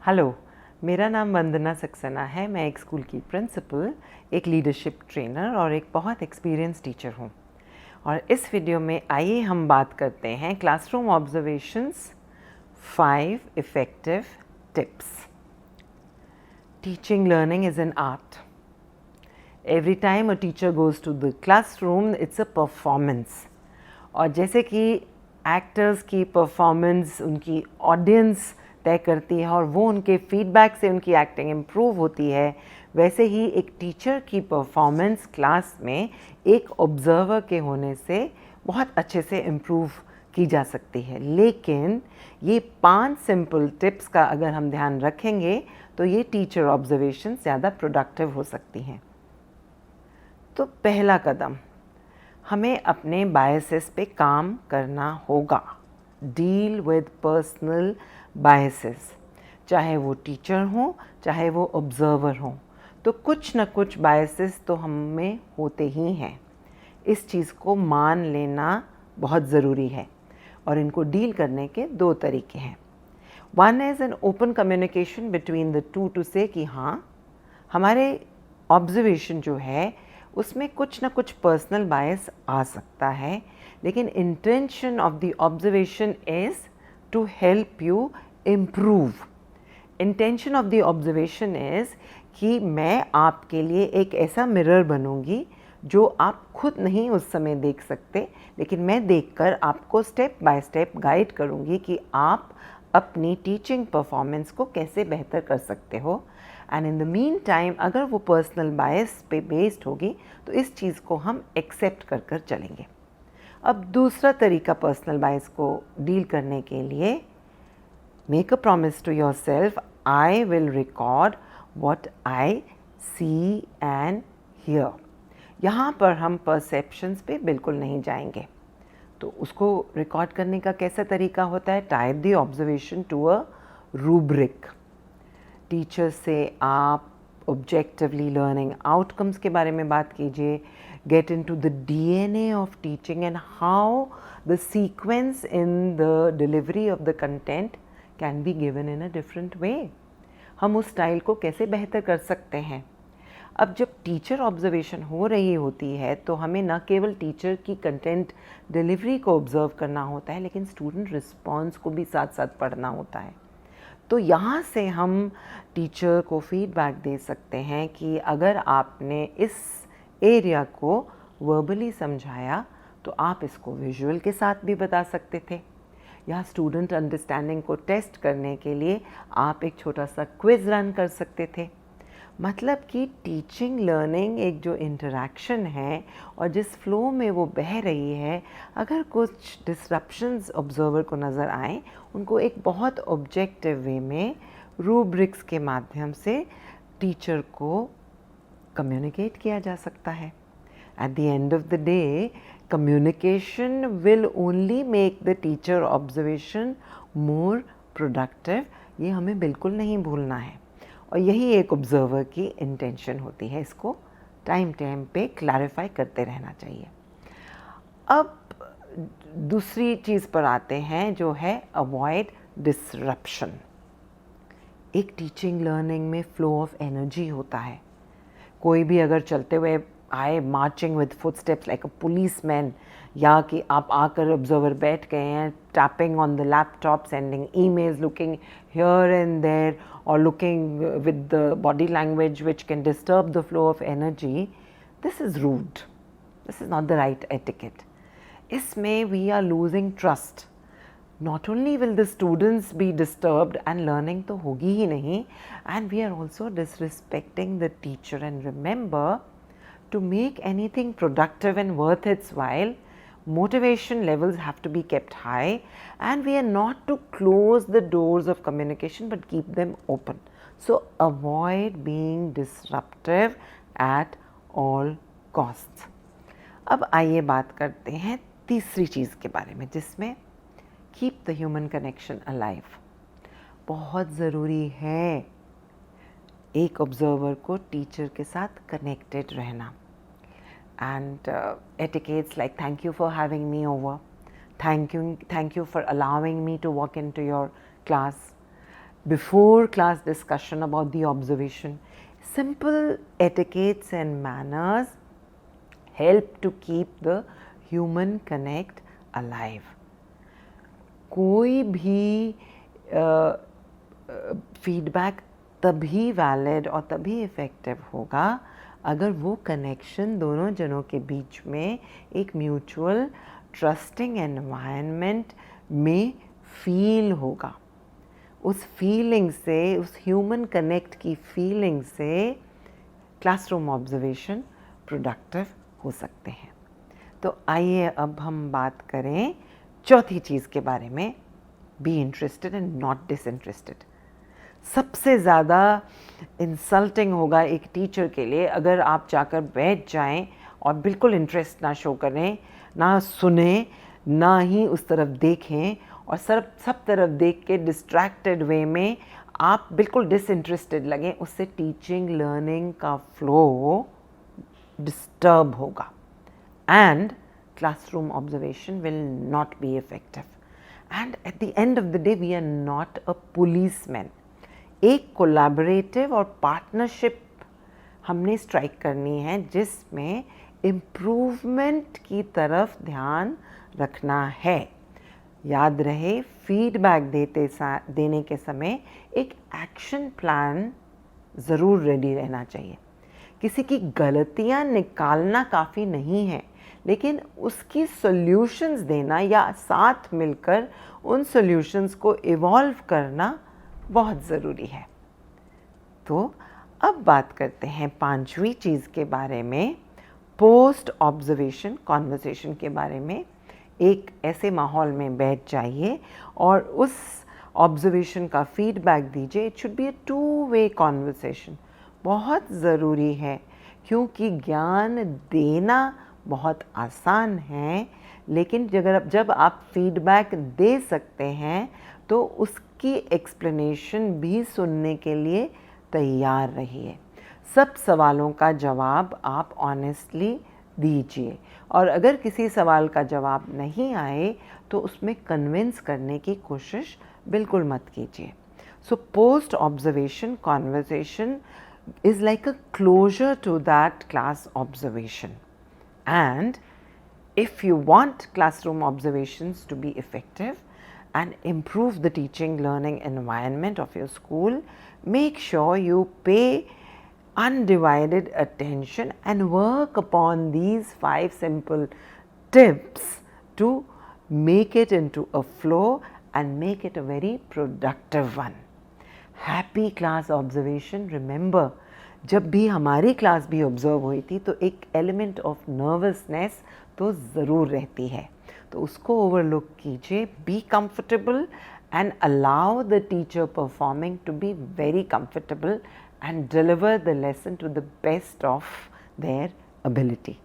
Hello, मेरा नाम वंदना सक्सेना है। मैं एक स्कूल की प्रिंसिपल, एक लीडरशिप ट्रेनर और एक बहुत एक्सपीरियंस टीचर हूँ। और इस वीडियो में आइए हम बात करते हैं classroom observations 5 effective tips. Teaching learning is an art. Every time a teacher goes to the classroom it's a performance. और जैसे कि एक्टर्स की परफॉर्मेंस उनकी ऑडियंस तय करती है और वो उनके फीडबैक से उनकी एक्टिंग इम्प्रूव होती है, वैसे ही एक टीचर की परफॉर्मेंस क्लास में एक ऑब्जर्वर के होने से बहुत अच्छे से इम्प्रूव की जा सकती है। लेकिन ये 5 सिंपल टिप्स का अगर हम ध्यान रखेंगे तो ये टीचर ऑब्जर्वेशन ज़्यादा प्रोडक्टिव हो सकती हैं। तो पहला कदम, हमें अपने बायसेस पे काम करना होगा। डील विद पर्सनल बायसेस, चाहे वो टीचर हों चाहे वो ऑब्जर्वर हों, तो कुछ ना कुछ बायसेस तो हम में होते ही हैं। इस चीज़ को मान लेना बहुत ज़रूरी है और इनको डील करने के 2 तरीके हैं। One is an open communication between the two two से कि हाँ, हमारे ऑब्जर्वेशन जो है उसमें कुछ ना कुछ पर्सनल बायस आ सकता है, लेकिन intention of the observation is to help you improve. Intention of the observation is कि मैं आपके लिए एक ऐसा मिरर बनूंगी जो आप खुद नहीं उस समय देख सकते, लेकिन मैं देखकर आपको स्टेप बाय स्टेप गाइड करूंगी कि आप अपनी टीचिंग परफॉर्मेंस को कैसे बेहतर कर सकते हो। And in the mean time अगर वो पर्सनल बायस पे बेस्ड होगी तो इस चीज़ को हम एक्सेप्ट कर कर चलेंगे। अब दूसरा तरीका पर्सनल बायस को डील करने के लिए, make a promise to yourself, I will record what I see and hear. यहाँ पर हम परसेप्शंस पे बिल्कुल नहीं जाएंगे। तो उसको रिकॉर्ड करने का कैसा तरीका होता है? Type the observation to a rubric. Teacher से आप ऑब्जेक्टिवली लर्निंग आउटकम्स के बारे में बात कीजिए। Get into the DNA of teaching and how the sequence in the delivery of the content can be given in a different way. हम उस style को कैसे बेहतर कर सकते हैं। अब जब टीचर ऑब्जर्वेशन हो रही होती है तो हमें न केवल टीचर की कंटेंट डिलीवरी को ऑब्जर्व करना होता है, लेकिन स्टूडेंट रिस्पॉन्स को भी साथ साथ पढ़ना होता है। तो यहाँ से हम टीचर को फीडबैक दे सकते हैं कि अगर आपने इस एरिया को वर्बली समझाया तो आप इसको विजुअल के साथ भी बता सकते थे, या स्टूडेंट अंडरस्टैंडिंग को टेस्ट करने के लिए आप एक छोटा सा क्विज रन कर सकते थे। मतलब कि टीचिंग लर्निंग एक जो इंटरेक्शन है और जिस फ्लो में वो बह रही है, अगर कुछ डिसरप्शंस ऑब्जर्वर को नज़र आए, उनको एक बहुत ऑब्जेक्टिव वे में रूब्रिक्स के माध्यम से टीचर को कम्युनिकेट किया जा सकता है। At the end of the day, communication will only make the teacher observation more productive. ये हमें बिल्कुल नहीं भूलना है और यही एक ऑब्जर्वर की इंटेंशन होती है। इसको टाइम टाइम पे क्लैरिफाई करते रहना चाहिए। अब दूसरी चीज़ पर आते हैं जो है अवॉइड डिसरप्शन। एक टीचिंग लर्निंग में फ्लो ऑफ एनर्जी होता है। कोई भी अगर चलते हुए आए marching with footsteps like a policeman, या कि आप आकर ऑब्जर्वर बैठ गए हैं tapping on the laptop, sending emails, looking here and there और looking with the body language which can disturb the flow of energy, this is rude, this is not the right etiquette. इसमें we are losing trust. Not only will the students be disturbed and learning तो होगी ही नहीं, and we are also disrespecting the teacher. And remember, to make anything productive and worth its while, motivation levels have to be kept high, and we are not to close the doors of communication but keep them open. So avoid being disruptive at all costs. अब आइए बात करते हैं तीसरी चीज़ के बारे में, जिसमें keep the human connection alive. बहुत ज़रूरी है एक ऑब्जर्वर को टीचर के साथ कनेक्टेड रहना। And etiquettes like thank you for having me over, thank you for allowing me to walk into your class, before class discussion about the observation. Simple etiquettes and manners help to keep the human connect alive. कोई भी feedback तभी valid और तभी effective होगा अगर वो connection दोनों जनों के बीच में एक म्यूचुअल ट्रस्टिंग एनवायरनमेंट में फील होगा. उस फीलिंग से, उस ह्यूमन कनेक्ट की फीलिंग से क्लासरूम ऑब्जर्वेशन प्रोडक्टिव हो सकते हैं. तो आइए अब हम बात करें चौथी चीज़ के बारे में, be interested and not disinterested. सबसे ज़्यादा इंसल्टिंग होगा एक टीचर के लिए अगर आप जाकर बैठ जाएं और बिल्कुल इंटरेस्ट ना शो करें, ना सुने, ना ही उस तरफ देखें और सब तरफ देख के डिस्ट्रैक्टेड वे में आप बिल्कुल डिसइंटरेस्टेड लगें. उससे टीचिंग लर्निंग का फ्लो डिस्टर्ब होगा and classroom observation will not be effective. And at the end of the day, we are not a policeman. एक collaborative और partnership हमने स्ट्राइक करनी है जिसमें इम्प्रूवमेंट की तरफ ध्यान रखना है. याद रहे, फीडबैक देने के समय एक एक्शन प्लान ज़रूर रेडी रहना चाहिए. किसी की गलतियां निकालना काफ़ी नहीं है, लेकिन उसकी सॉल्यूशंस देना या साथ मिलकर उन सॉल्यूशंस को इवॉल्व करना बहुत ज़रूरी है. तो अब बात करते हैं पांचवी चीज़ के बारे में, पोस्ट ऑब्जर्वेशन कॉन्वर्सेशन के बारे में. एक ऐसे माहौल में बैठ जाइए और उस ऑब्जर्वेशन का फीडबैक दीजिए. It should be a two way conversation. बहुत ज़रूरी है क्योंकि ज्ञान देना बहुत आसान है, लेकिन जब आप फीडबैक दे सकते हैं तो उसकी एक्सप्लेनेशन भी सुनने के लिए तैयार रहिए. सब सवालों का जवाब आप ऑनेस्टली दीजिए और अगर किसी सवाल का जवाब नहीं आए तो उसमें कन्विंस करने की कोशिश बिल्कुल मत कीजिए. So post observation conversation is like a closure to that class observation. And if you want classroom observations to be effective and improve the teaching learning environment of your school, make sure you pay undivided attention and work upon these 5 simple tips to make it into a flow and make it a very productive one. Happy class observation. Remember, जब भी हमारी class भी observe हुई थी तो एक element of nervousness तो ज़रूर रहती है, तो उसको ओवरलुक कीजिए. Be comfortable and allow the teacher performing to be very comfortable and deliver the lesson to the best of their ability.